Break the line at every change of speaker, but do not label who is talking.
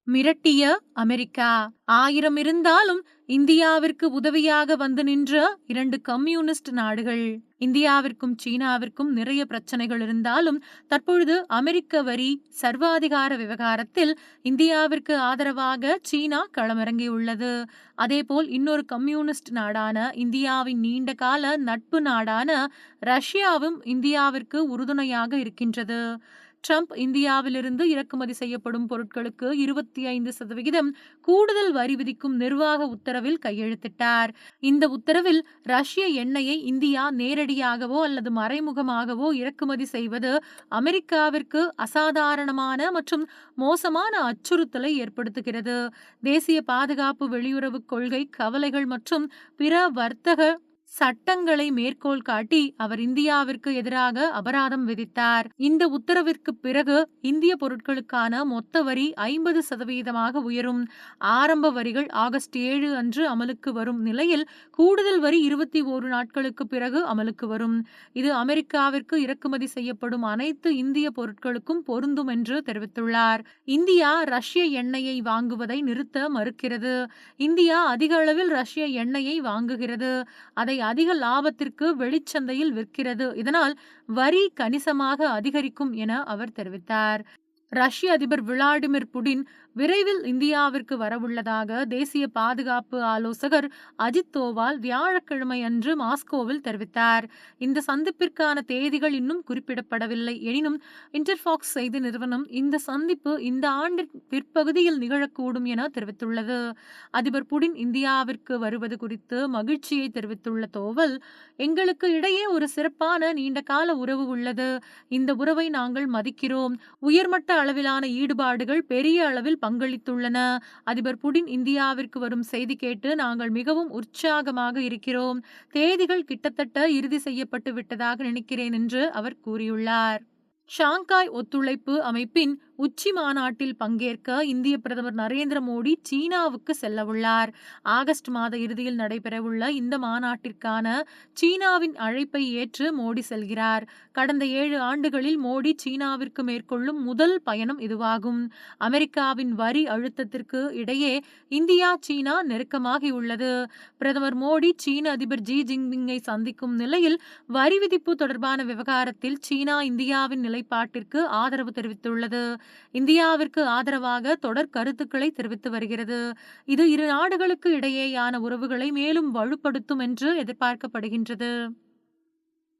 மிரட்டிய அமெரிக்கா. 1000 இருந்தாலும் இந்தியாவிற்கு உதவியாக வந்து நின்ற 2 கம்யூனிஸ்ட் நாடுகள். இந்தியாவிற்கும் சீனாவிற்கும் நிறைய பிரச்சனைகள் இருந்தாலும் தற்பொழுது அமெரிக்க வரி சர்வாதிகார விவகாரத்தில் இந்தியாவிற்கு ஆதரவாக சீனா களமிறங்கியுள்ளது. அதேபோல் இன்னொரு கம்யூனிஸ்ட் நாடான இந்தியாவின் நீண்ட கால நட்பு நாடான ரஷ்யாவும் இந்தியாவிற்கு உறுதுணையாக இருக்கின்றது. ட்ரம்ப் இந்தியாவிலிருந்து இறக்குமதி செய்யப்படும் பொருட்களுக்கு 25% கூடுதல் வரி விதிக்கும் நிர்வாக உத்தரவில் கையெழுத்திட்டார். இந்த உத்தரவில் ரஷ்ய எண்ணெயை இந்தியா நேரடியாகவோ அல்லது மறைமுகமாகவோ இறக்குமதி செய்வது அமெரிக்காவிற்கு அசாதாரணமான மற்றும் மோசமான அச்சுறுத்தலை ஏற்படுத்துகிறது. தேசிய பாதுகாப்பு, வெளியுறவு கொள்கை கவலைகள் மற்றும் பிற வர்த்தக சட்டங்களை மேற்கோள் காட்டி அவர் இந்தியாவிற்கு எதிராக அபராதம் விதித்தார். இந்த உத்தரவிற்கு பிறகு இந்திய பொருட்களுக்கான மொத்த வரி 50% உயரும். ஆரம்ப வரிகள் ஆகஸ்ட் 7 அன்று அமலுக்கு வரும் நிலையில் கூடுதல் வரி 21 நாட்களுக்கு பிறகு அமலுக்கு வரும். இது அமெரிக்காவிற்கு இறக்குமதி செய்யப்படும் அனைத்து இந்திய பொருட்களுக்கும் பொருந்தும் என்று தெரிவித்துள்ளார். இந்தியா ரஷ்ய எண்ணெயை வாங்குவதை நிறுத்த மறுக்கிறது. இந்தியா அதிக அளவில் ரஷ்ய எண்ணெயை வாங்குகிறது. அதை அதிக லாபத்திற்கு வெளிச்சந்தையில் விற்கிறது. இதனால் வரி கணிசமாக அதிகரிக்கும் என அவர் தெரிவித்தார். ரஷ்ய அதிபர் விளாடிமிர் புடின் விரைவில் இந்தியாவிற்கு வரவுள்ளதாக தேசிய பாதுகாப்பு ஆலோசகர் அஜித் தோவால் வியாழக்கிழமை அன்று மாஸ்கோவில் தெரிவித்தார். இந்த சந்திப்பிற்கான தேதிகள் இன்னும் குறிப்பிடப்படவில்லை. எனினும் இன்டர்ஃபாக்ஸ் செய்தி நிறுவனம் இந்த சந்திப்பு இந்த ஆண்டின் பிற்பகுதியில் நிகழக்கூடும் என தெரிவித்துள்ளது. அதிபர் புடின் இந்தியாவிற்கு வருவது குறித்து மகிழ்ச்சியை தெரிவித்துள்ள தோவல், எங்களுக்கு இடையே ஒரு சிறப்பான நீண்டகால உறவு உள்ளது. இந்த உறவை நாங்கள் மதிக்கிறோம். உயர்மட்ட அளவிலான ஈடுபாடுகள் பெரிய அளவில் பங்களித்துள்ளன. அதிபர் புடின் இந்தியாவிற்கு வரும் செய்தி கேட்டு நாங்கள் மிகவும் உற்சாகமாக இருக்கிறோம். தேதிகள் கிட்டத்தட்ட இறுதி செய்யப்பட்டு விட்டதாக நினைக்கிறேன் என்று அவர் கூறியுள்ளார். ஷாங்காய் ஒத்துழைப்பு அமைப்பின் உச்சி மாநாட்டில் பங்கேற்க இந்திய பிரதமர் நரேந்திர மோடி சீனாவுக்கு செல்லவுள்ளார். ஆகஸ்ட் மாத இறுதியில் நடைபெறவுள்ள இந்த மாநாட்டிற்கான சீனாவின் அழைப்பை ஏற்று மோடி செல்கிறார். கடந்த 7 ஆண்டுகளில் மோடி சீனாவிற்கு மேற்கொள்ளும் முதல் பயணம் இதுவாகும். அமெரிக்காவின் வரி அழுத்தத்திற்கு இடையே இந்தியா சீனா நெருக்கமாகியுள்ளது. பிரதமர் மோடி சீன அதிபர் ஜி ஜின்பிங்கை சந்திக்கும் நிலையில் வரி விதிப்பு தொடர்பான விவகாரத்தில் சீனா இந்தியாவின் நிலைப்பாட்டிற்கு ஆதரவு தெரிவித்துள்ளது. இந்தியாவிற்கு ஆதரவாக தொடர் கருத்துக்களை தெரிவித்து வருகிறது. இது இரு நாடுகளுக்கு இடையேயான உறவுகளை மேலும் வலுப்படுத்தும் என்று எதிர்பார்க்கப்படுகின்றது.